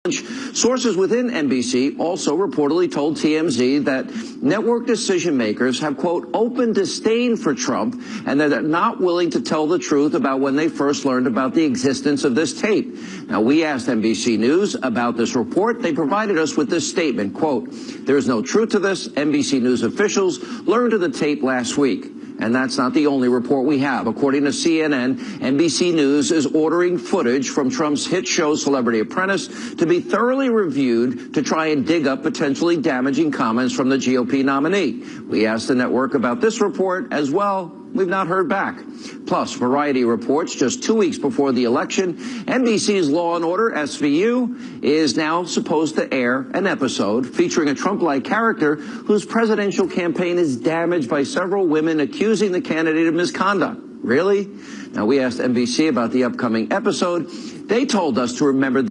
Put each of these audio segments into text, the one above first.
Sources within NBC also reportedly told TMZ that network decision makers have, quote, open disdain for Trump and that they're not willing to tell the truth about when they first learned about the existence of this tape. Now, we asked NBC News about this report. They provided us with this statement, quote, there is no truth to this. NBC News officials learned of the tape last week. And that's not the only report we have. According to CNN, NBC News is ordering footage from Trump's hit show Celebrity Apprentice to be thoroughly reviewed to try and dig up potentially damaging comments from the GOP nominee. We asked the network about this report as well. We've not heard back. Plus, Variety reports just 2 weeks before the election, NBC's Law and Order, SVU, is now supposed to air an episode featuring a Trump-like character whose presidential campaign is damaged by several women accusing the candidate of misconduct. Really? Now, we asked NBC about the upcoming episode. They told us to remember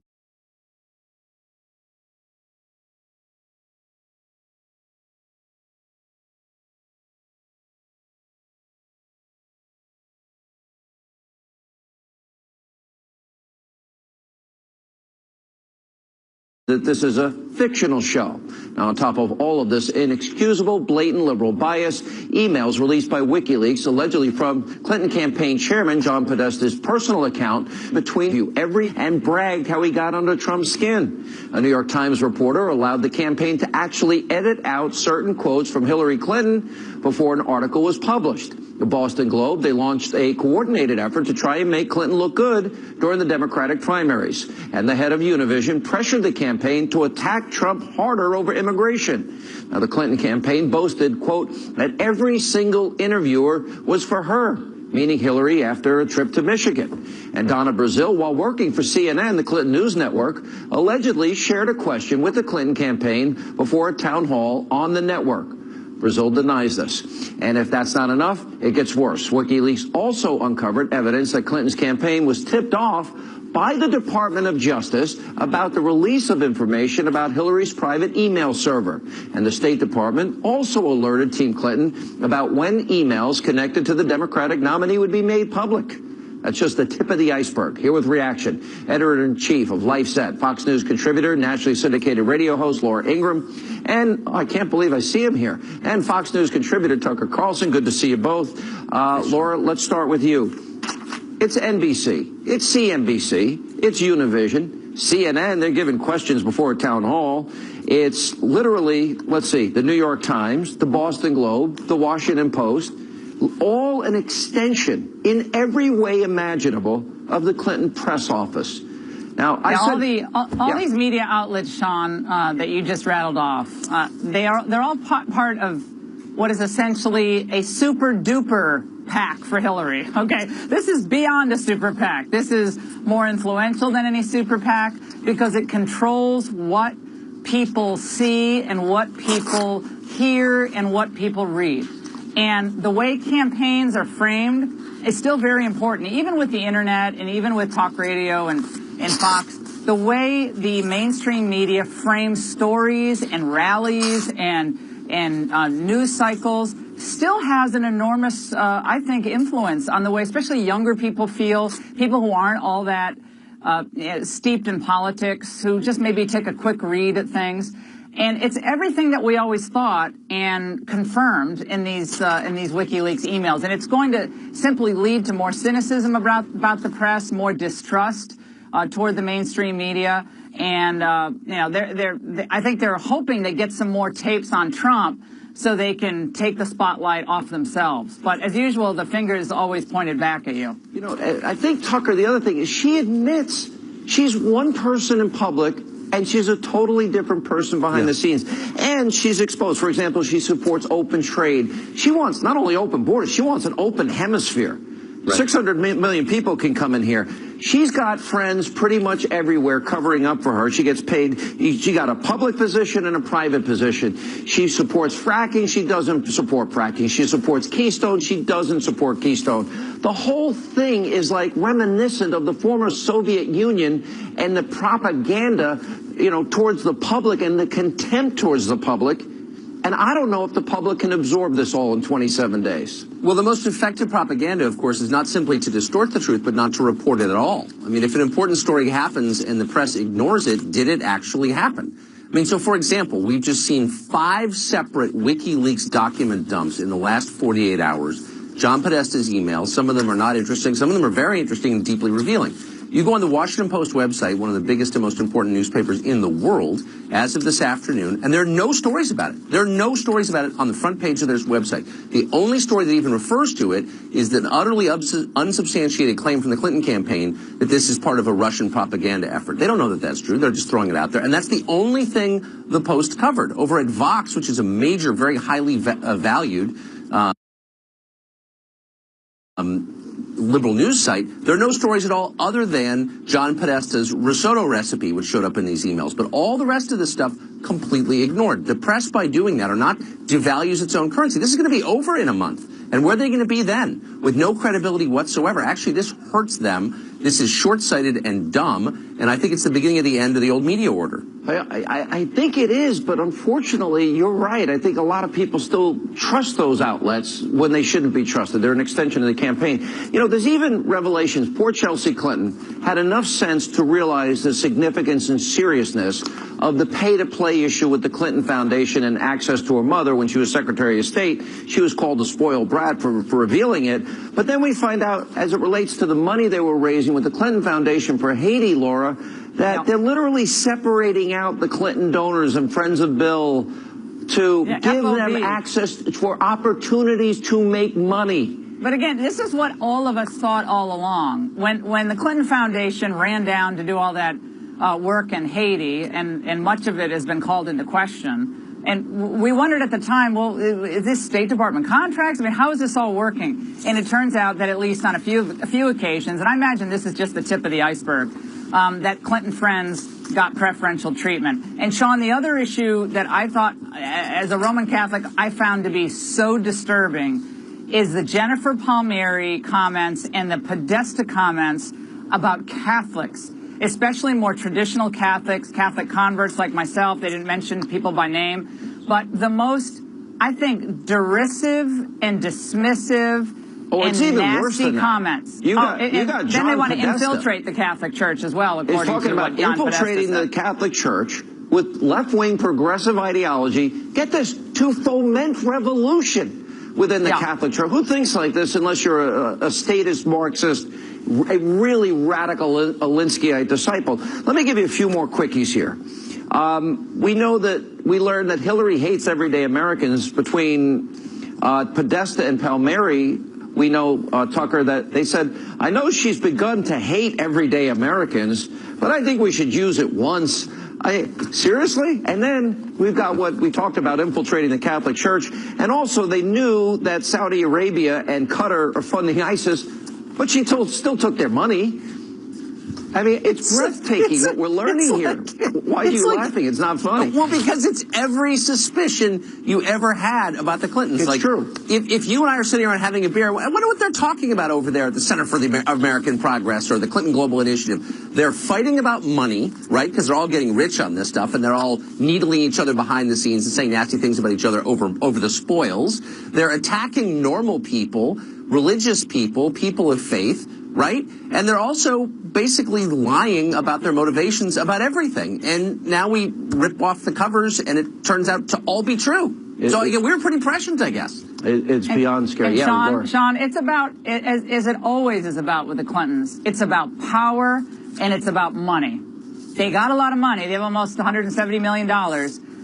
that this is a fictional show. Now, on top of all of this inexcusable, blatant liberal bias, emails released by Wikileaks, allegedly from Clinton campaign chairman John Podesta's personal account between you and bragged how he got under Trump's skin. A New York Times reporter allowed the campaign to actually edit out certain quotes from Hillary Clinton before an article was published. The Boston Globe, they launched a coordinated effort to try and make Clinton look good during the Democratic primaries. And the head of Univision pressured the campaign to attack Trump harder over immigration. Now, the Clinton campaign boasted, quote, that every single interviewer was for her, meaning Hillary, after a trip to Michigan. And Donna Brazile, while working for CNN, the Clinton News Network, allegedly shared a question with the Clinton campaign before a town hall on the network. Brazile denies this. And if that's not enough, it gets worse. WikiLeaks also uncovered evidence that Clinton's campaign was tipped off by the Department of Justice about the release of information about Hillary's private email server. And the State Department also alerted Team Clinton about when emails connected to the Democratic nominee would be made public. That's just the tip of the iceberg. Here with reaction, editor-in-chief of LifeSet, Fox News contributor, nationally syndicated radio host Laura Ingraham, and I can't believe I see him here, and Fox News contributor Tucker Carlson. Good to see you both. Laura, let's start with you. It's NBC, it's CNBC, it's Univision, CNN, they're giving questions before a town hall. It's literally, let's see, the New York Times, the Boston Globe, the Washington Post, all an extension in every way imaginable of the Clinton press office. Now, all these media outlets, Sean, that you just rattled off, they're all part of what is essentially a super duper PAC for Hillary. Okay, this is beyond a super PAC. This is more influential than any super PAC because it controls what people see and what people hear and what people read. And the way campaigns are framed is still very important, even with the internet and even with talk radio and Fox. The way the mainstream media frames stories and rallies and news cycles still has an enormous, I think, influence on the way especially younger people feel, people who aren't all that steeped in politics, who just maybe take a quick read at things. And it's everything that we always thought and confirmed in these WikiLeaks emails. And it's going to simply lead to more cynicism about the press, more distrust toward the mainstream media. And, I think they're hoping to get some more tapes on Trump so they can take the spotlight off themselves. But as usual, the finger is always pointed back at you. You know, I think, Tucker, the other thing is she admits she's one person in public and she's a totally different person behind the scenes. And she's exposed. For example, she supports open trade. She wants not only open borders, she wants an open hemisphere. Right. 600 million people can come in here. She's got friends pretty much everywhere covering up for her. She gets paid. She got a public position and a private position. She supports fracking. She doesn't support fracking. She supports Keystone. She doesn't support Keystone. The whole thing is like reminiscent of the former Soviet Union and the propaganda, you know, towards the public and the contempt towards the public. And And I don't know if the public can absorb this all in 27 days. Well, the most effective propaganda, of course, is not simply to distort the truth, but not to report it at all. I mean, if an important story happens and the press ignores it, did it actually happen? I mean, so for example, we've just seen 5 separate WikiLeaks document dumps in the last 48 hours. John Podesta's emails, some of them are not interesting, some of them are very interesting and deeply revealing. You go on the Washington Post website, one of the biggest and most important newspapers in the world, as of this afternoon, and there are no stories about it. There are no stories about it on the front page of their website. The only story that even refers to it is an utterly unsubstantiated claim from the Clinton campaign that this is part of a Russian propaganda effort. They don't know that that's true. They're just throwing it out there. And that's the only thing the Post covered. Over at Vox, which is a major, very highly valued liberal news site, there are no stories at all other than John Podesta's risotto recipe, which showed up in these emails. But all the rest of the stuff completely ignored. The press, by doing that, or not, devalues its own currency. This is going to be over in a month. And where are they going to be then? With no credibility whatsoever. Actually, this hurts them. This is short-sighted and dumb. And I think it's the beginning of the end of the old media order. I think it is, but unfortunately, you're right. I think a lot of people still trust those outlets when they shouldn't be trusted. They're an extension of the campaign. You know, there's even revelations. Poor Chelsea Clinton had enough sense to realize the significance and seriousness of the pay-to-play issue with the Clinton Foundation and access to her mother when she was Secretary of State. She was called a spoiled brat for revealing it. But then we find out, as it relates to the money they were raising with the Clinton Foundation for Haiti, Laura, that they're literally separating out the Clinton donors and friends of Bill to give them access for opportunities to make money. But again, this is what all of us thought all along. When the Clinton Foundation ran down to do all that work in Haiti, and much of it has been called into question, and we wondered at the time, well, is this State Department contracts? I mean, how is this all working? And it turns out that at least on a few occasions, and I imagine this is just the tip of the iceberg, that Clinton friends got preferential treatment. And Sean, the other issue that I thought, as a Roman Catholic, I found to be so disturbing is the Jennifer Palmieri comments and the Podesta comments about Catholics, especially more traditional Catholics, Catholic converts like myself. They didn't mention people by name. But the most, I think, derisive and dismissive it's even worse than that. Comments. You got John then they want to Podesta. Infiltrate the Catholic Church as well, according He's talking to about what John infiltrating Podesta the Catholic Church with left-wing progressive ideology. Get this, to foment revolution within the Catholic Church. Who thinks like this unless you're a statist Marxist, a really radical Alinskyite disciple? Let me give you a few more quickies here. We learned that Hillary hates everyday Americans. Between Podesta and Palmieri, we know, Tucker, that they said, I know she's begun to hate everyday Americans, but I think we should use it once. Seriously? And then we've got what we talked about, infiltrating the Catholic Church. And also they knew that Saudi Arabia and Qatar are funding ISIS, but she still took their money. I mean, it's breathtaking what we're learning here. Why are you laughing? It's not funny. Well, because it's every suspicion you ever had about the Clintons. It's true. If you and I are sitting around having a beer, I wonder what they're talking about over there at the Center for the American Progress or the Clinton Global Initiative. They're fighting about money, right? Because they're all getting rich on this stuff, and they're all needling each other behind the scenes and saying nasty things about each other over the spoils. They're attacking normal people, religious people, people of faith, right? And they're also basically lying about their motivations about everything. And now we rip off the covers, and it turns out to all be true. So again, we're pretty prescient, I guess. It's beyond scary. And Sean, it's about, as it always is about with the Clintons, it's about power and it's about money. They got a lot of money. They have almost $170 million.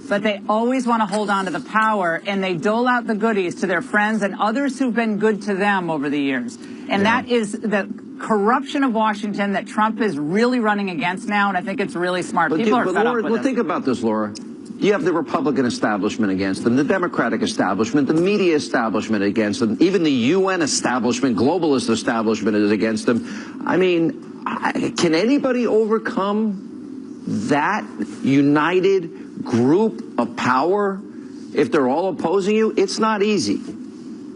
But they always want to hold on to the power, and they dole out the goodies to their friends and others who've been good to them over the years. And that is the corruption of Washington that Trump is really running against now, and I think it's really smart. People are fed up with it. Think about this, Laura. You have the Republican establishment against them, the Democratic establishment, the media establishment against them, even the UN establishment, globalist establishment is against them. I mean, can anybody overcome that united group of power if they're all opposing you? It's not easy.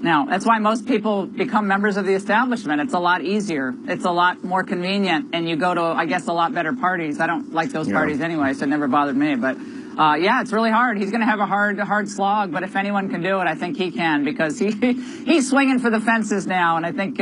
No, that's why most people become members of the establishment. It's a lot easier. It's a lot more convenient, and you go to, I guess, a lot better parties. I don't like those parties anyway, so it never bothered me. But yeah, it's really hard. He's going to have a hard slog, but if anyone can do it, I think he can, because he's swinging for the fences now, and I think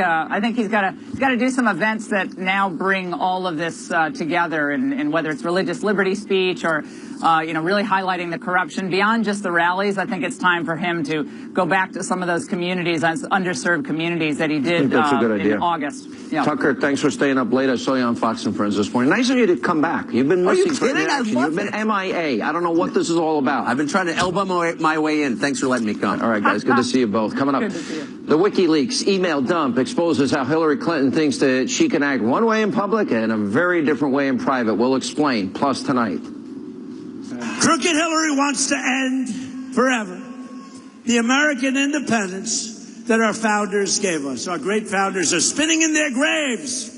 he's got to do some events that now bring all of this together, and whether it's religious liberty speech or really highlighting the corruption beyond just the rallies. I think it's time for him to go back to some of those communities, underserved communities that he did that's a good idea. in August. Yeah. Tucker, thanks for staying up late. I saw you on Fox and Friends this morning. Nice of you to come back. You've been missing for action. You've been MIA. I don't know what this is all about. I've been trying to elbow my way in. Thanks for letting me come. All right, guys. Good to see you both. Coming up, Good to see you. The WikiLeaks email dump exposes how Hillary Clinton thinks that she can act one way in public and a very different way in private. We'll explain. Plus tonight. Crooked Hillary wants to end forever the American independence that our founders gave us. Our great founders are spinning in their graves.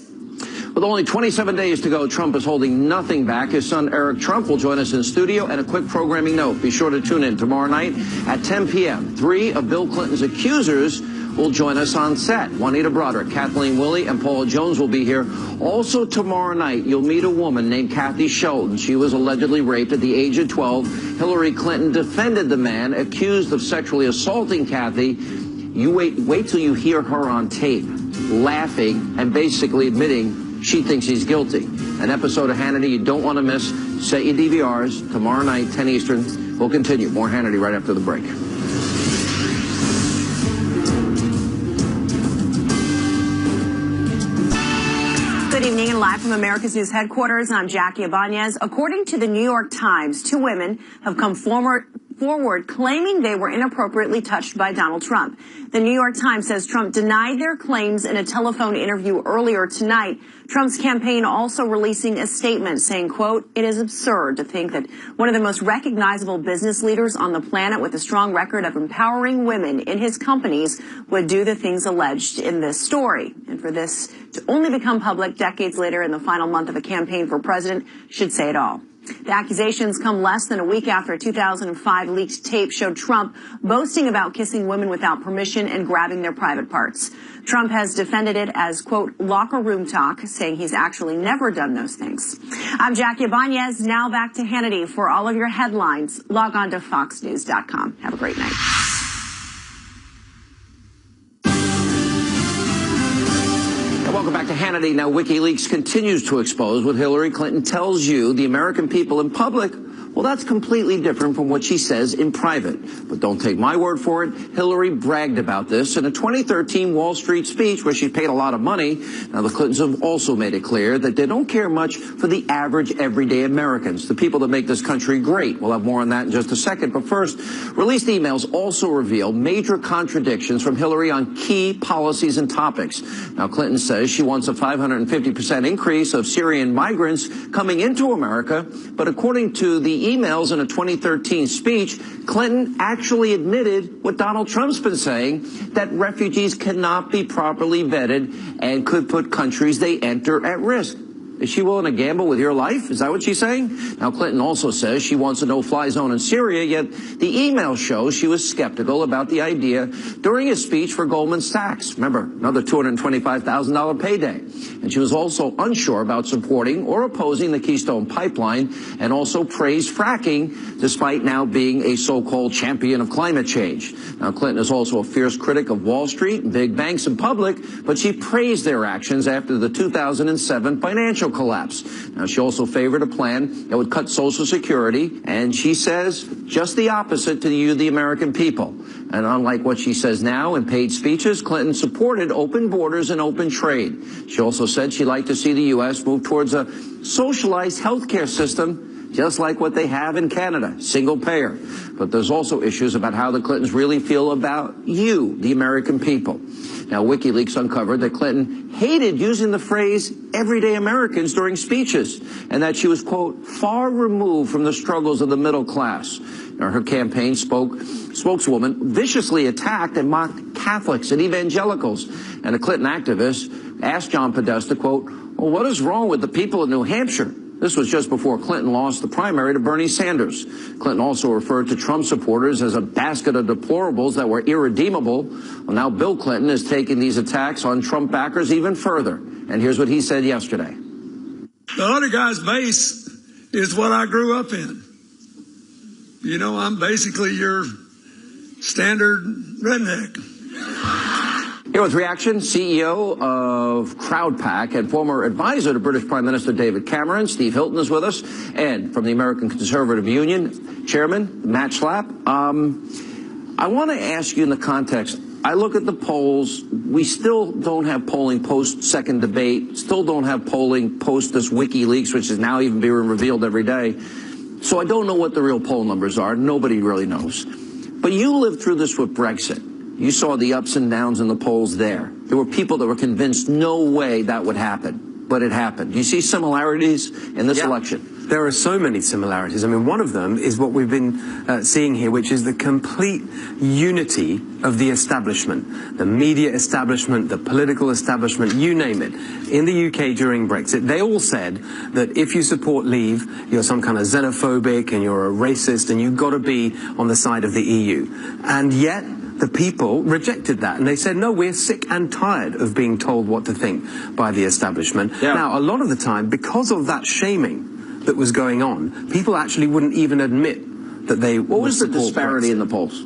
With only 27 days to go, Trump is holding nothing back. His son, Eric Trump, will join us in studio. And a quick programming note. Be sure to tune in tomorrow night at 10 p.m. 3 of Bill Clinton's accusers will join us on set. Juanita Broderick, Kathleen Willey, and Paula Jones will be here. Also tomorrow night, you'll meet a woman named Kathy Shelton. She was allegedly raped at the age of 12. Hillary Clinton defended the man accused of sexually assaulting Kathy. You wait till you hear her on tape, laughing and basically admitting she thinks he's guilty. An episode of Hannity you don't want to miss. Set your DVRs tomorrow night, 10 Eastern. We'll continue. More Hannity right after the break. Good evening and live from America's News headquarters, I'm Jackie Ibanez. According to the New York Times, 2 women have come forward claiming they were inappropriately touched by Donald Trump. The New York Times says Trump denied their claims in a telephone interview earlier tonight. Trump's campaign also releasing a statement saying, quote, "It is absurd to think that one of the most recognizable business leaders on the planet with a strong record of empowering women in his companies would do the things alleged in this story." And for this to only become public decades later in the final month of a campaign for president should say it all. The accusations come less than a week after a 2005 leaked tape showed Trump boasting about kissing women without permission and grabbing their private parts. Trump has defended it as, quote, locker room talk, saying he's actually never done those things. I'm Jackie Ibanez. Now back to Hannity for all of your headlines. Log on to foxnews.com. Have a great night. Welcome back to Hannity. Now, WikiLeaks continues to expose what Hillary Clinton tells you, the American people, in public. Well, that's completely different from what she says in private. But don't take my word for it. Hillary bragged about this in a 2013 Wall Street speech where she paid a lot of money. Now, the Clintons have also made it clear that they don't care much for the average, everyday Americans, the people that make this country great. We'll have more on that in just a second. But first, released emails also reveal major contradictions from Hillary on key policies and topics. Now, Clinton says she wants a 550% increase of Syrian migrants coming into America. But according to the emails in a 2013 speech, Clinton actually admitted what Donald Trump's been saying, that refugees cannot be properly vetted and could put countries they enter at risk. Is she willing to gamble with your life? Is that what she's saying? Now, Clinton also says she wants a no-fly zone in Syria, yet the email shows she was skeptical about the idea during a speech for Goldman Sachs. Remember, another $225,000 payday. And she was also unsure about supporting or opposing the Keystone Pipeline, and also praised fracking, despite now being a so-called champion of climate change. Now, Clinton is also a fierce critic of Wall Street, big banks in public, but she praised their actions after the 2007 financial collapse. Now, she also favored a plan that would cut Social Security, and she says just the opposite to you, the American people. And unlike what she says now in paid speeches, Clinton supported open borders and open trade. She also said she'd like to see the U.S. move towards a socialized health care system, just like what they have in Canada, single payer. But there's also issues about how the Clintons really feel about you, the American people. Now, WikiLeaks uncovered that Clinton hated using the phrase everyday Americans during speeches, and that she was, quote, far removed from the struggles of the middle class. Now, her campaign spokeswoman viciously attacked and mocked Catholics and evangelicals. And a Clinton activist asked John Podesta, quote, well, what is wrong with the people of New Hampshire? This was just before Clinton lost the primary to Bernie Sanders. Clinton also referred to Trump supporters as a basket of deplorables that were irredeemable. Well, now Bill Clinton is taking these attacks on Trump backers even further. And here's what he said yesterday. The other guy's base is what I grew up in. you know, I'm basically your standard redneck. Here with reaction, CEO of CrowdPack and former advisor to British Prime Minister David Cameron, Steve Hilton is with us, and from the American Conservative Union, Chairman Matt Schlapp. I want to ask you in the context, I look at the polls, we still don't have polling post-second debate, still don't have polling post this Wikileaks, which is now even being revealed every day. So I don't know what the real poll numbers are. Nobody really knows. But you lived through this with Brexit. You saw the ups and downs in the polls there. There were people that were convinced no way that would happen, but it happened. Do you see similarities in this election? There are so many similarities. I mean, one of them is what we've been seeing here, which is the complete unity of the establishment, the media establishment, the political establishment, you name it. In the UK during Brexit, they all said that if you support Leave, you're some kind of xenophobic and you're a racist and you've got to be on the side of the EU. And yet, the people rejected that, and they said, no, we're sick and tired of being told what to think by the establishment. Yeah. Now, a lot of the time, because of that shaming that was going on, people actually wouldn't even admit that they What was the disparity in the polls?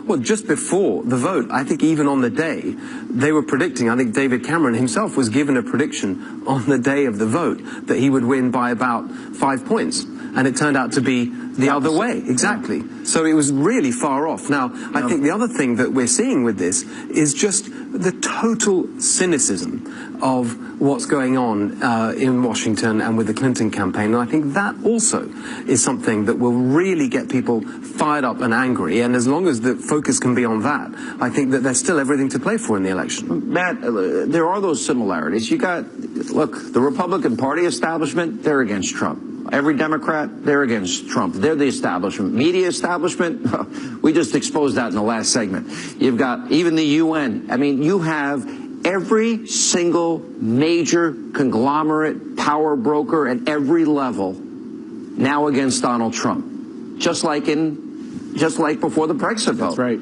Well, just before the vote, I think even on the day, they were predicting, I think David Cameron himself was given a prediction on the day of the vote that he would win by about 5 points. And it turned out to be the other way, exactly. So it was really far off. Now, I think the other thing that we're seeing with this is just the total cynicism of what's going on in Washington and with the Clinton campaign. And I think that also is something that will really get people fired up and angry. And as long as the focus can be on that, I think that there's still everything to play for in the election. Matt, there are those similarities. You got, look, the Republican Party establishment, they're against Trump. Every Democrat, they're against Trump. They're the establishment. Media establishment, we just exposed that in the last segment. You've got even the UN. I mean, you have every single major conglomerate power broker at every level now against Donald Trump. Just like before the Brexit vote. That's right.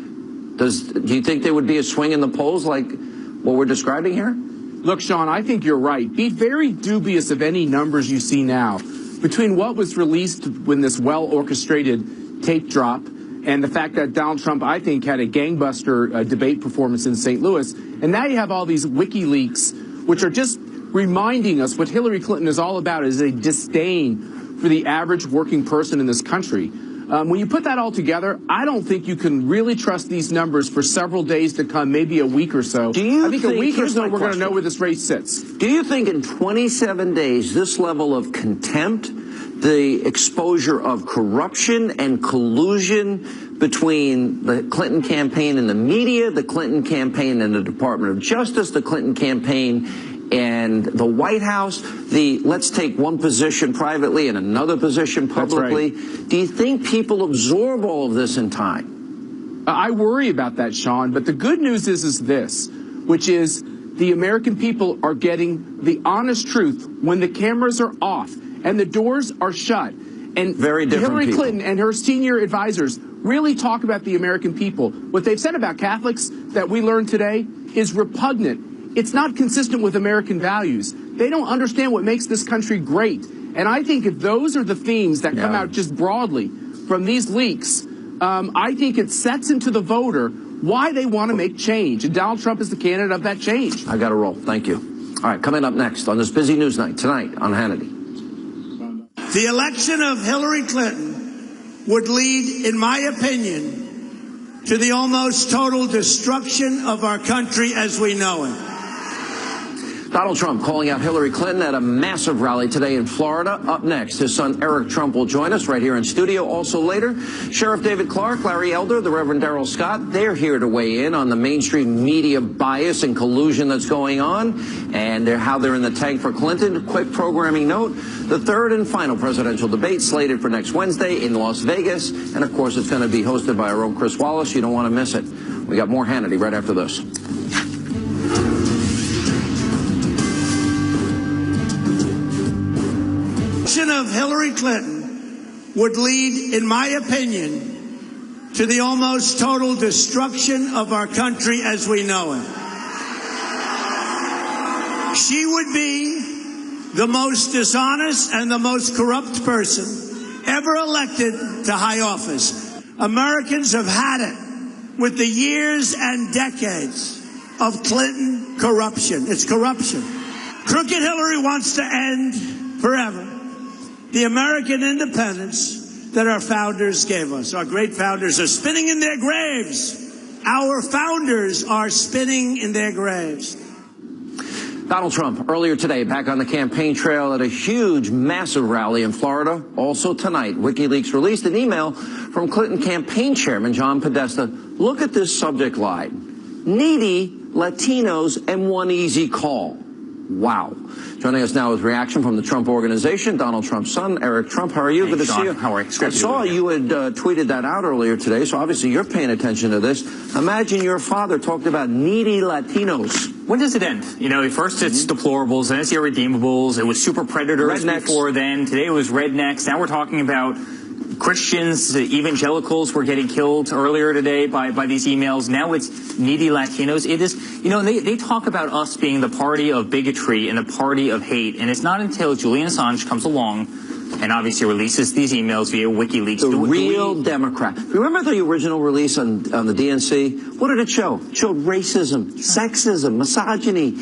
Do you think there would be a swing in the polls like what we're describing here? Look, Sean, I think you're right. Be very dubious of any numbers you see now. Between what was released when this well-orchestrated tape drop and the fact that Donald Trump, I think, had a gangbuster debate performance in St. Louis, and now you have all these WikiLeaks, which are just reminding us what Hillary Clinton is all about, is a disdain for the average working person in this country. When you put that all together, I don't think you can really trust these numbers for several days to come, maybe a week or so. I think a week or so we're going to know where this race sits. Do you think in 27 days this level of contempt, the exposure of corruption and collusion between the Clinton campaign and the media, the Clinton campaign and the Department of Justice, the Clinton campaign and the White House, the let's take one position privately and another position publicly. Right. Do you think people absorb all of this in time? I worry about that, Sean. But the good news is this, which is the American people are getting the honest truth when the cameras are off and the doors are shut. And very different Hillary people. Clinton and her senior advisors really talk about the American people. What they've said about Catholics that we learned today is repugnant. It's not consistent with American values. They don't understand what makes this country great. And I think if those are the themes that come out just broadly from these leaks, I think it sets into the voter why they want to make change. And Donald Trump is the candidate of that change. I got to roll. Thank you. All right, coming up next on this busy news night tonight on Hannity. The election of Hillary Clinton would lead, in my opinion, to the almost total destruction of our country as we know it. Donald Trump calling out Hillary Clinton at a massive rally today in Florida. Up next, his son Eric Trump will join us right here in studio. Also later, Sheriff David Clark, Larry Elder, the Reverend Darrell Scott, they're here to weigh in on the mainstream media bias and collusion that's going on and how they're in the tank for Clinton. Quick programming note, the third and final presidential debate slated for next Wednesday in Las Vegas. And of course, it's going to be hosted by our own Chris Wallace. You don't want to miss it. We got more Hannity right after this. Of Hillary Clinton would lead, in my opinion, to the almost total destruction of our country as we know it. She would be the most dishonest and the most corrupt person ever elected to high office. Americans have had it with the years and decades of Clinton corruption. It's corruption. Crooked Hillary wants to end forever the American independence that our founders gave us. Our great founders are spinning in their graves. Our founders are spinning in their graves. Donald Trump earlier today back on the campaign trail at a huge, massive rally in Florida. Also tonight, WikiLeaks released an email from Clinton campaign chairman John Podesta. Look at this subject line. Needy Latinos and one easy call. Wow. Joining us now is reaction from the Trump Organization, Donald Trump's son, Eric Trump. How are you? Hey, good to Sean. see you. How are you? I saw you had tweeted that out earlier today, so obviously you're paying attention to this. Imagine your father talked about needy Latinos. When does it end? You know, first it's deplorables, then it's irredeemables. It was super predators before then. Today it was rednecks. Now we're talking about Christians, evangelicals were getting killed earlier today by these emails. Now it's needy Latinos. It is, you know, they talk about us being the party of bigotry and the party of hate. And it's not until Julian Assange comes along and obviously releases these emails via WikiLeaks. The real Democrat. Remember the original release on the DNC? What did it show? It showed racism, sexism, misogyny,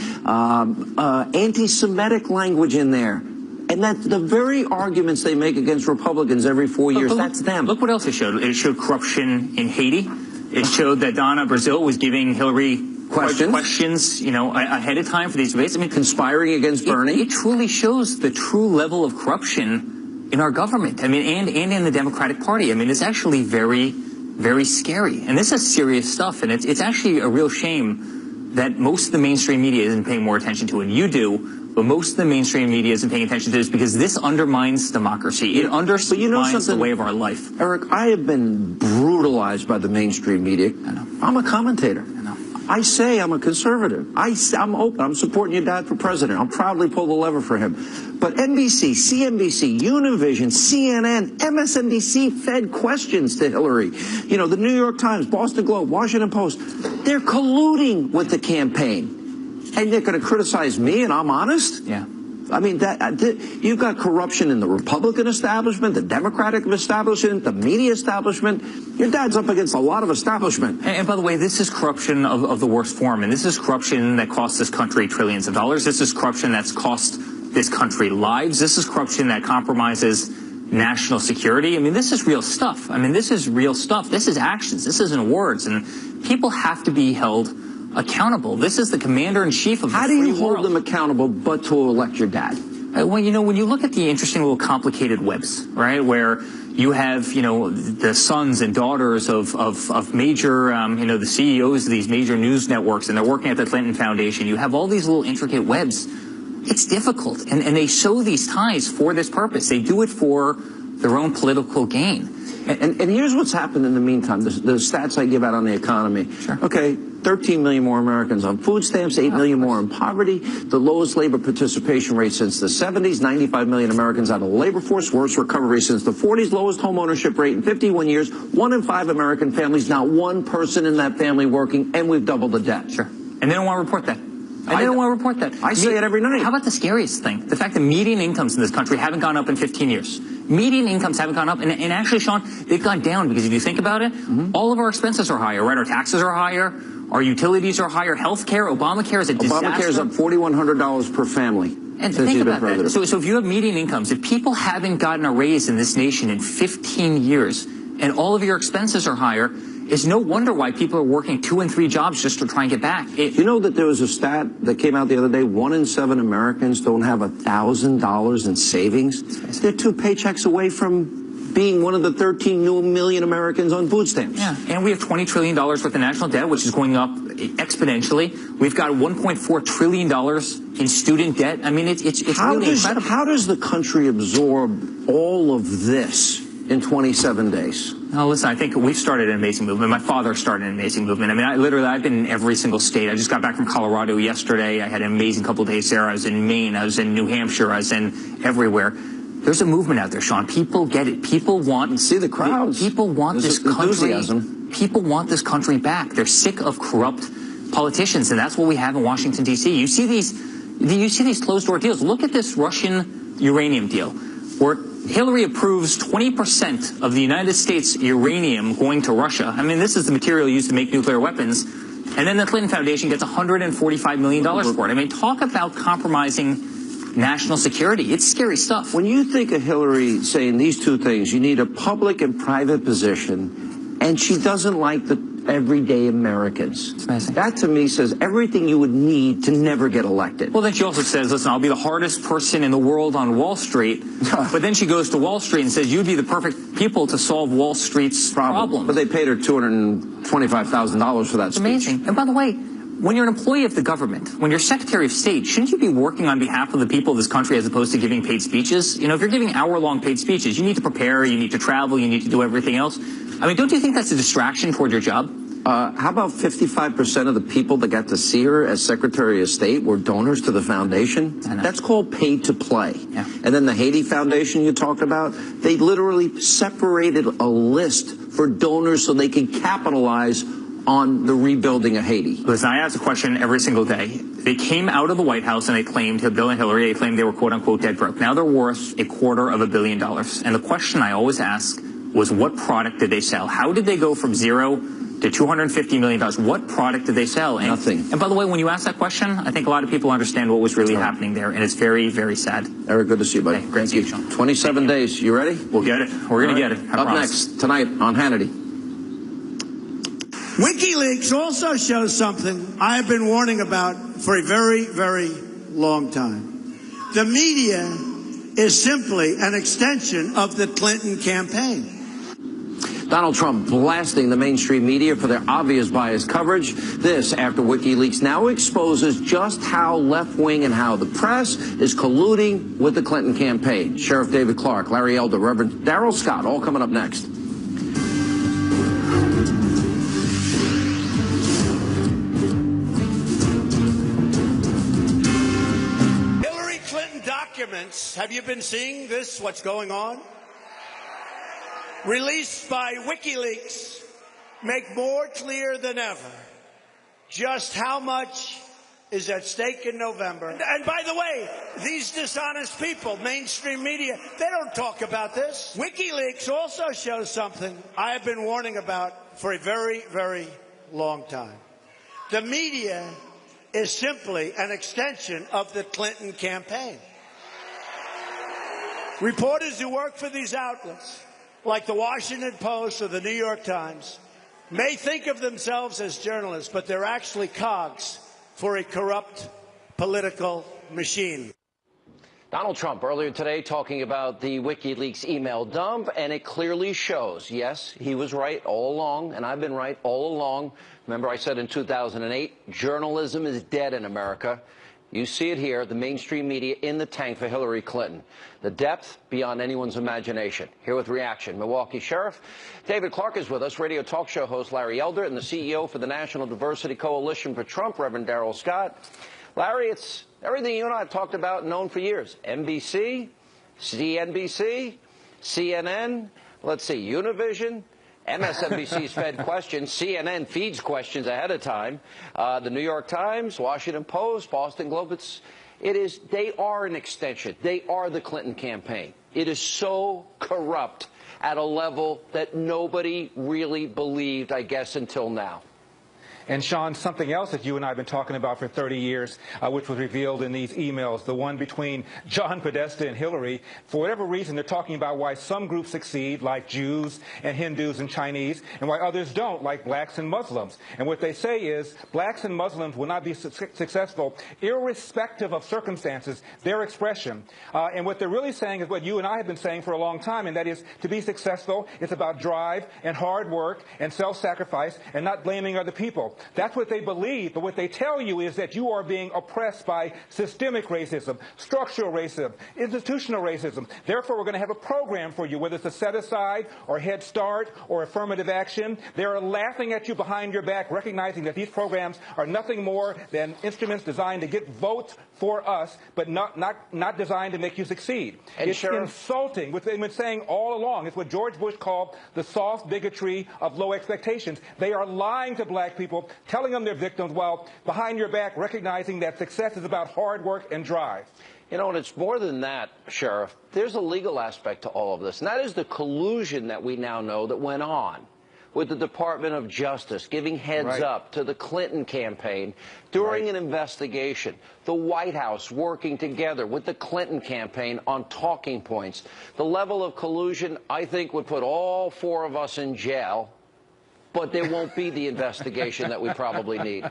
anti-Semitic language in there. And that's the very arguments they make against Republicans every 4 years. That's them. Look what else it showed. It showed corruption in Haiti. It showed that Donna Brazil was giving Hillary questions, you know, ahead of time for these debates. I mean, conspiring against Bernie. It truly shows the true level of corruption in our government. I mean, and in the Democratic Party. I mean, it's actually very, very scary. And this is serious stuff. And it's actually a real shame that most of the mainstream media isn't paying more attention to it. You do. But most of the mainstream media isn't paying attention to this because this undermines democracy. It undermines the way of our life. Eric, I have been brutalized by the mainstream media. I know. I'm a commentator. I know. I say I'm a conservative. I'm open. I'm supporting your dad for president. I'll proudly pull the lever for him. But NBC, CNBC, Univision, CNN, MSNBC fed questions to Hillary. You know, the New York Times, Boston Globe, Washington Post. They're colluding with the campaign. And they're going to criticize me, and I'm honest? Yeah. I mean, you've got corruption in the Republican establishment, the Democratic establishment, the media establishment. Your dad's up against a lot of establishment. And by the way, this is corruption of the worst form. And this is corruption that costs this country trillions of dollars. This is corruption that's cost this country lives. This is corruption that compromises national security. I mean, this is real stuff. I mean, this is real stuff. This is actions. This isn't words. And people have to be held accountable. This is the commander-in-chief of the free world. How do you hold them accountable but to elect your dad? Well, you know, when you look at the interesting little complicated webs, right, where you have, you know, the sons and daughters of major, you know, the CEOs of these major news networks, and they're working at the Clinton Foundation. You have all these little intricate webs. It's difficult. And they sow these ties for this purpose. They do it for their own political gain. And here's what's happened in the meantime, the stats I give out on the economy. Sure. Okay, 13 million more Americans on food stamps, 8 million more in poverty, the lowest labor participation rate since the 70s, 95 million Americans out of the labor force, worst recovery since the 40s, lowest home ownership rate in 51 years, 1 in 5 American families, not one person in that family working, and we've doubled the debt. Sure. And they don't want to report that. And they don't want to report that. I say it every night. How about the scariest thing? The fact that median incomes in this country haven't gone up in 15 years. Median incomes haven't gone up. And actually, Sean, they've gone down because if you think about it, all of our expenses are higher, right? Our taxes are higher. Our utilities are higher. Healthcare, Obamacare is a disaster. Obamacare is up $4,100 per family. And think about that. So if you have median incomes, if people haven't gotten a raise in this nation in 15 years and all of your expenses are higher, it's no wonder why people are working 2 and 3 jobs just to try and get back. You know that there was a stat that came out the other day, 1 in 7 Americans don't have $1,000 in savings. They're 2 paychecks away from being one of the 13 million Americans on food stamps. Yeah, and we have $20 trillion worth of national debt, which is going up exponentially. We've got $1.4 trillion in student debt. I mean, it's really incredible. How does the country absorb all of this in 27 days? No, listen, I think we've started an amazing movement. My father started an amazing movement. I mean, I've been in every single state. I just got back from Colorado yesterday. I had an amazing couple of days there. I was in Maine. I was in New Hampshire. I was in everywhere. There's a movement out there, Sean. People get it. People want... You see the crowds. People want this country... Enthusiasm. People want this country back. They're sick of corrupt politicians, and that's what we have in Washington, D.C. You see these closed-door deals. Look at this Russian uranium deal, where Hillary approves 20% of the United States uranium going to Russia. I mean, this is the material used to make nuclear weapons. And then the Clinton Foundation gets $145 million for it. I mean, talk about compromising national security. It's scary stuff. When you think of Hillary saying these two things, you need a public and private position, and she doesn't like the everyday Americans. It's amazing. That to me says everything you would need to never get elected. Well, then she also says, listen, I'll be the hardest person in the world on Wall Street. But then she goes to Wall Street and says, you'd be the perfect people to solve Wall Street's problems. But they paid her $225,000 for that speech. Amazing. And by the way, when you're an employee of the government, when you're Secretary of State, shouldn't you be working on behalf of the people of this country as opposed to giving paid speeches? You know, if you're giving hour-long paid speeches, you need to prepare, you need to travel, you need to do everything else. I mean, don't you think that's a distraction toward your job? How about 55% of the people that got to see her as Secretary of State were donors to the foundation? That's called paid to play. Yeah. And then the Haiti Foundation you talked about, they literally separated a list for donors so they could capitalize on the rebuilding of Haiti. Listen, I ask a question every single day. They came out of the White House and they claimed, Bill and Hillary, they claimed they were quote-unquote dead broke. Now they're worth $250 million. And the question I always ask was, what product did they sell? How did they go from zero to $250 million? What product did they sell? And, nothing. And by the way, when you ask that question, I think a lot of people understand what was really happening there, and it's very, very sad. Eric, good to see you, buddy. Hey, great to see you, Sean. 27 days. You ready? We'll get it. We're going to get it. I Up promise. next, tonight on Hannity. Wikileaks also shows something I have been warning about for a very, very long time. The media is simply an extension of the Clinton campaign. Donald Trump blasting the mainstream media for their obvious biased coverage. This after WikiLeaks now exposes just how left-wing and how the press is colluding with the Clinton campaign. Sheriff David Clark, Larry Elder, Reverend Darrell Scott, all coming up next. Hillary Clinton documents. Have you been seeing this, what's going on? Released by WikiLeaks, make more clear than ever just how much is at stake in November. And by the way, these dishonest people, mainstream media, they don't talk about this. WikiLeaks also shows something I have been warning about for a very, very long time. The media is simply an extension of the Clinton campaign. Reporters who work for these outlets, like the Washington Post or the New York Times, may think of themselves as journalists, but they're actually cogs for a corrupt political machine. Donald Trump earlier today talking about the WikiLeaks email dump, and it clearly shows, yes, he was right all along, and I've been right all along. Remember I said in 2008, journalism is dead in America. You see it here, the mainstream media in the tank for Hillary Clinton. The depth beyond anyone's imagination. Here with reaction, Milwaukee Sheriff David Clark is with us, radio talk show host Larry Elder, and the CEO for the National Diversity Coalition for Trump, Reverend Darrell Scott. Larry, it's everything you and I have talked about and known for years. NBC, CNBC, CNN, let's see, Univision, MSNBC's fed questions, CNN feeds questions ahead of time. The New York Times, Washington Post, Boston Globe, they are an extension. They are the Clinton campaign. It is so corrupt at a level that nobody really believed, I guess, until now. And, Sean, something else that you and I have been talking about for 30 years, which was revealed in these emails, the one between John Podesta and Hillary. For whatever reason, they're talking about why some groups succeed, like Jews and Hindus and Chinese, and why others don't, like blacks and Muslims. And what they say is blacks and Muslims will not be successful irrespective of circumstances, their expression. And what they're really saying is what you and I have been saying for a long time, and that is to be successful, it's about drive and hard work and self-sacrifice and not blaming other people. That's what they believe, but what they tell you is that you are being oppressed by systemic racism, structural racism, institutional racism. Therefore, we're going to have a program for you, whether it's a set-aside or Head Start or affirmative action. They're laughing at you behind your back, recognizing that these programs are nothing more than instruments designed to get votes for us, but not designed to make you succeed. And it's insulting. What they've been saying all along is what George Bush called the soft bigotry of low expectations. They are lying to black people, telling them they're victims while behind your back recognizing that success is about hard work and drive. You know, and it's more than that, Sheriff. There's a legal aspect to all of this, and that is the collusion that we now know that went on with the Department of Justice giving heads up to the Clinton campaign during an investigation, the White House working together with the Clinton campaign on talking points. The level of collusion, I think, would put all four of us in jail, but there won't be the investigation that we probably need.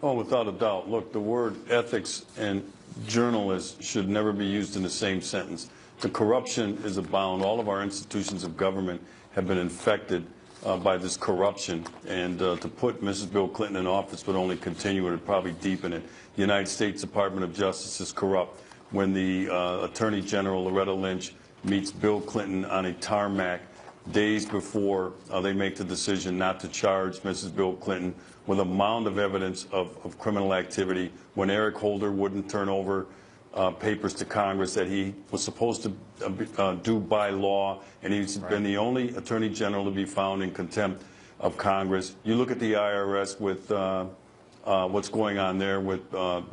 Oh, without a doubt. Look, the word ethics and journalist should never be used in the same sentence. The corruption is abound. All of our institutions of government have been infected by this corruption, and to put Mrs. Bill Clinton in office would only continue it, would probably deepen it. The United States Department of Justice is corrupt. When the Attorney General Loretta Lynch meets Bill Clinton on a tarmac days before they make the decision not to charge Mrs. Bill Clinton with a mound of evidence of criminal activity, when Eric Holder wouldn't turn over papers to Congress that he was supposed to do by law, and he's been the only Attorney General to be found in contempt of Congress. You look at the IRS with what's going on there with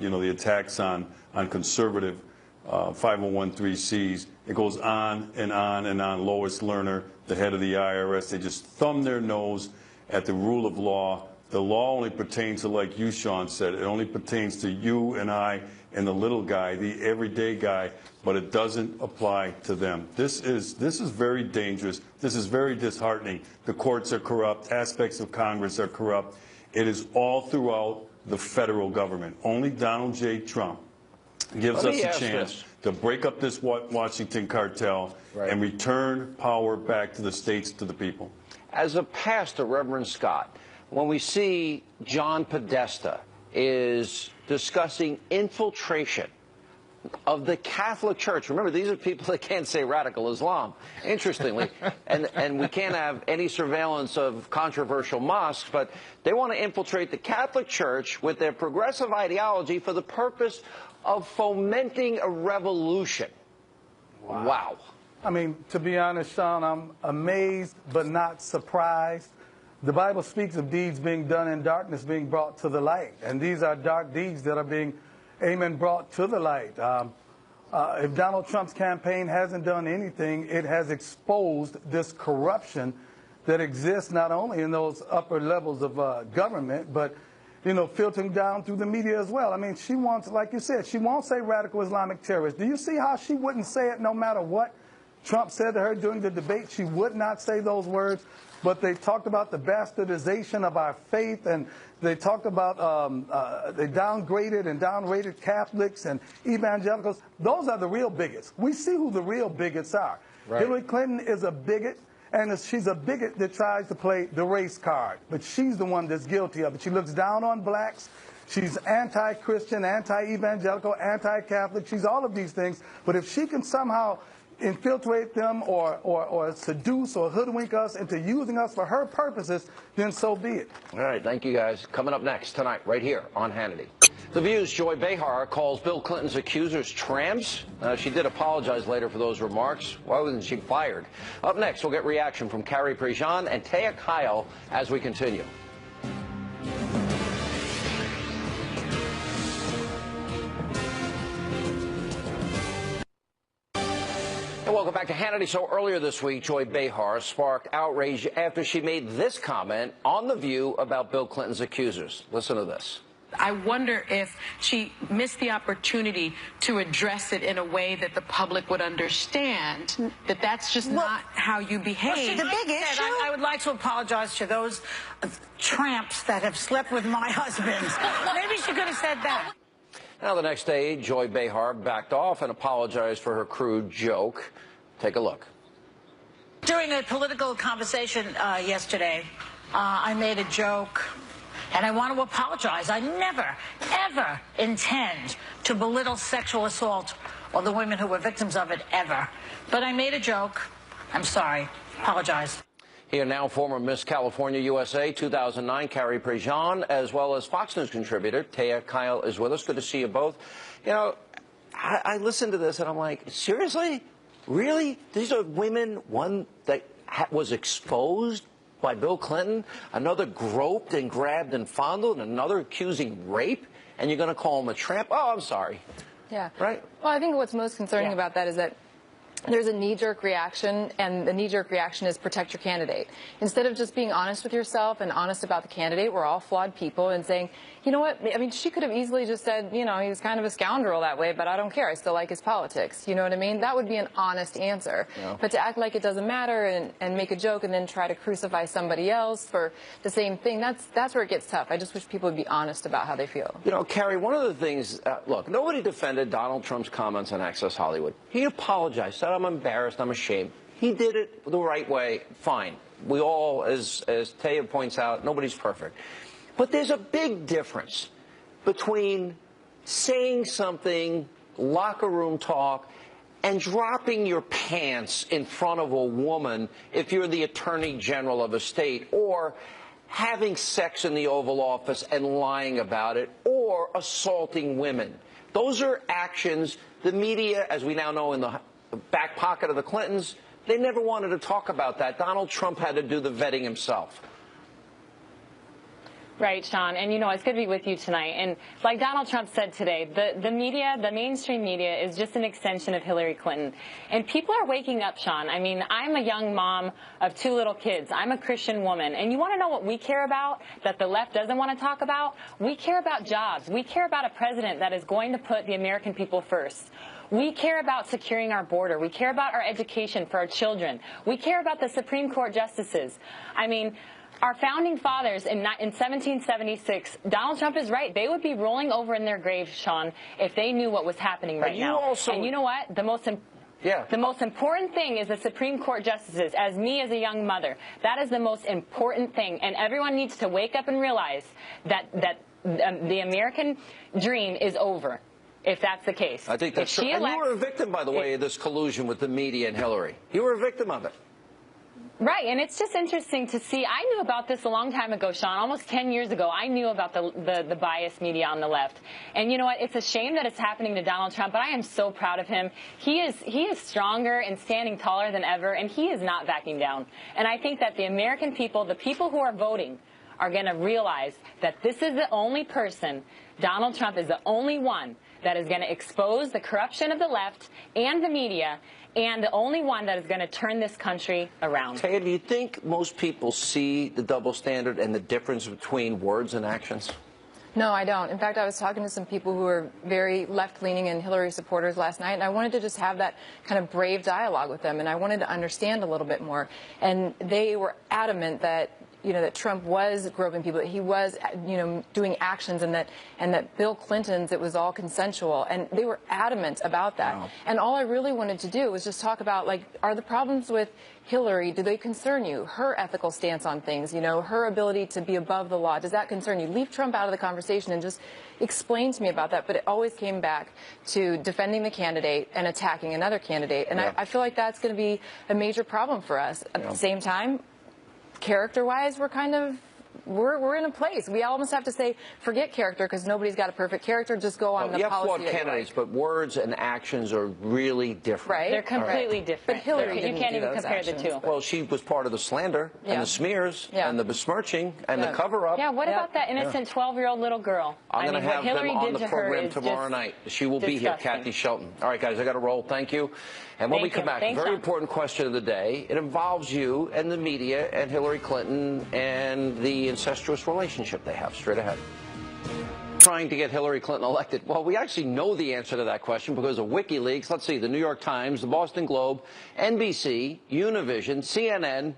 you know, the attacks on conservative 501(c)(3)s. It goes on and on and on. Lois Lerner, the head of the IRS, they just thumb their nose at the rule of law. The law only pertains to, like you, Sean, said, it only pertains to you and I and the little guy, the everyday guy, but it doesn't apply to them. This is very dangerous. This is very disheartening. The courts are corrupt. Aspects of Congress are corrupt. It is all throughout the federal government. Only Donald J. Trump gives us a chance to break up this Washington cartel and return power back to the states, to the people. As a pastor, Reverend Scott, when we see John Podesta is discussing infiltration of the Catholic Church. Remember, these are people that can't say radical Islam, interestingly, and we can't have any surveillance of controversial mosques, but they want to infiltrate the Catholic Church with their progressive ideology for the purpose of fomenting a revolution. Wow. I mean, to be honest, Sean, I'm amazed but not surprised. The Bible speaks of deeds being done in darkness being brought to the light, and these are dark deeds that are being, amen, brought to the light. If Donald Trump's campaign hasn't done anything, it has exposed this corruption that exists not only in those upper levels of government, but, you know, filtering down through the media as well. I mean, she wants, like you said, she won't say radical Islamic terrorist. Do you see how she wouldn't say it no matter what Trump said to her during the debate? She would not say those words. But they talked about the bastardization of our faith, and they talked about they downgraded and downrated Catholics and evangelicals. Those are the real bigots. We see who the real bigots are. Hillary Clinton is a bigot, and she's a bigot that tries to play the race card. But she's the one that's guilty of it. She looks down on blacks. She's anti-Christian, anti-evangelical, anti-Catholic. She's all of these things. But if she can somehow infiltrate them or seduce or hoodwink us into using us for her purposes, then so be it. All right, thank you guys. Coming up next tonight, right here on Hannity. The View's Joy Behar calls Bill Clinton's accusers tramps. She did apologize later for those remarks. Why wasn't she fired? Up next, we'll get reaction from Carrie Prejean and Taya Kyle as we continue. Welcome back to Hannity. So earlier this week, Joy Behar sparked outrage after she made this comment on The View about Bill Clinton's accusers. Listen to this. I wonder if she missed the opportunity to address it in a way that the public would understand that that's just not how you behave. Well, the big issue. I would like to apologize to those tramps that have slept with my husbands. Maybe she could have said that. Now, the next day, Joy Behar backed off and apologized for her crude joke. Take a look. During a political conversation yesterday, I made a joke, and I want to apologize. I never, ever intend to belittle sexual assault or the women who were victims of it, ever. But I made a joke. I'm sorry. Apologize. Here now, former Miss California USA 2009, Carrie Prejean, as well as Fox News contributor Taya Kyle is with us. Good to see you both. You know, I listened to this and I'm like, seriously? Really? These are women, one that was exposed by Bill Clinton, another groped and grabbed and fondled, and another accusing rape, and you're going to call him a tramp? Oh, I'm sorry. Yeah. Right? Well, I think what's most concerning about that is that there's a knee-jerk reaction, and the knee-jerk reaction is protect your candidate. Instead of just being honest with yourself and honest about the candidate, we're all flawed people, and saying, you know what, I mean, she could have easily just said, you know, he's kind of a scoundrel that way, but I don't care. I still like his politics. You know what I mean? That would be an honest answer. Yeah. But to act like it doesn't matter and make a joke and then try to crucify somebody else for the same thing, that's where it gets tough. I just wish people would be honest about how they feel. You know, Carrie, one of the things, look, nobody defended Donald Trump's comments on Access Hollywood. He apologized, said, I'm embarrassed, I'm ashamed. He did it the right way, fine. We all, as Taya points out, nobody's perfect. But there's a big difference between saying something, locker room talk, and dropping your pants in front of a woman if you're the Attorney General of a state, or having sex in the Oval Office and lying about it, or assaulting women. Those are actions the media, as we now know in the back pocket of the Clintons, they never wanted to talk about that. Donald Trump had to do the vetting himself. Right, Sean. And, you know, it's good to be with you tonight. And like Donald Trump said today, the media, the mainstream media is just an extension of Hillary Clinton. And people are waking up, Sean. I mean, I'm a young mom of 2 little kids. I'm a Christian woman. And you want to know what we care about that the left doesn't want to talk about? We care about jobs. We care about a president that is going to put the American people first. We care about securing our border. We care about our education for our children. We care about the Supreme Court justices. I mean, our founding fathers in 1776, Donald Trump is right. They would be rolling over in their graves, Sean, if they knew what was happening right now. And you know what? The most important thing is the Supreme Court justices. As me, as a young mother, that is the most important thing. And everyone needs to wake up and realize that the American dream is over, if that's the case. I think that's true. And you were a victim, by the way, of this collusion with the media and Hillary. You were a victim of it. Right, and it's just interesting to see. I knew about this a long time ago, Sean. Almost 10 years ago, I knew about the biased media on the left. And you know what? It's a shame that it's happening to Donald Trump, but I am so proud of him. He is stronger and standing taller than ever, and he is not backing down. And I think that the American people, the people who are voting, are going to realize that this is the only person, Donald Trump is the only one that is going to expose the corruption of the left and the media, and the only one that is going to turn this country around. Taya, do you think most people see the double standard and the difference between words and actions? No, I don't. In fact, I was talking to some people who are very left-leaning and Hillary supporters last night, and I wanted to just have that kind of brave dialogue with them, and I wanted to understand a little bit more. And they were adamant that, you know, that Trump was groping people, that he was, you know, doing actions, and that Bill Clinton's, it was all consensual, and they were adamant about that. Wow. And all I really wanted to do was just talk about, like, are the problems with Hillary, do they concern you? Her ethical stance on things, you know, her ability to be above the law, does that concern you? Leave Trump out of the conversation and just explain to me about that. But it always came back to defending the candidate and attacking another candidate. And I feel like that's going to be a major problem for us. At the same time, character-wise, we're in a place. We almost have to say, forget character, because nobody's got a perfect character. Just go on the policy. You have flawed candidates, but words and actions are really different. Right. They're completely different. But Hillary, you can't even compare the two. Well, she was part of the slander and the smears and the besmirching and the cover-up. Yeah, what about that innocent 12-year-old little girl? I'm going to have them on the program tomorrow night. She will be here, Kathy Shelton. All right, guys, I got to roll. Thank you. And when we come back, a very important question of the day. It involves you and the media and Hillary Clinton and the incestuous relationship they have. Straight ahead. Trying to get Hillary Clinton elected. Well, we actually know the answer to that question because of WikiLeaks. Let's see, the New York Times, the Boston Globe, NBC, Univision, CNN.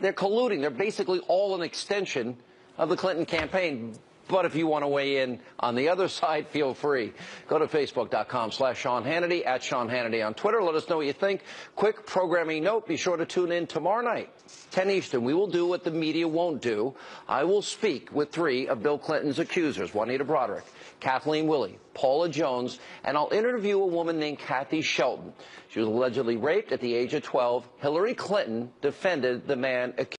They're colluding. They're basically all an extension of the Clinton campaign. But if you want to weigh in on the other side, feel free. Go to Facebook.com/Sean Hannity, @Sean Hannity on Twitter. Let us know what you think. Quick programming note, be sure to tune in tomorrow night, 10 Eastern. We will do what the media won't do. I will speak with 3 of Bill Clinton's accusers, Juanita Broderick, Kathleen Willey, Paula Jones, and I'll interview a woman named Kathy Shelton. She was allegedly raped at the age of 12. Hillary Clinton defended the man accused.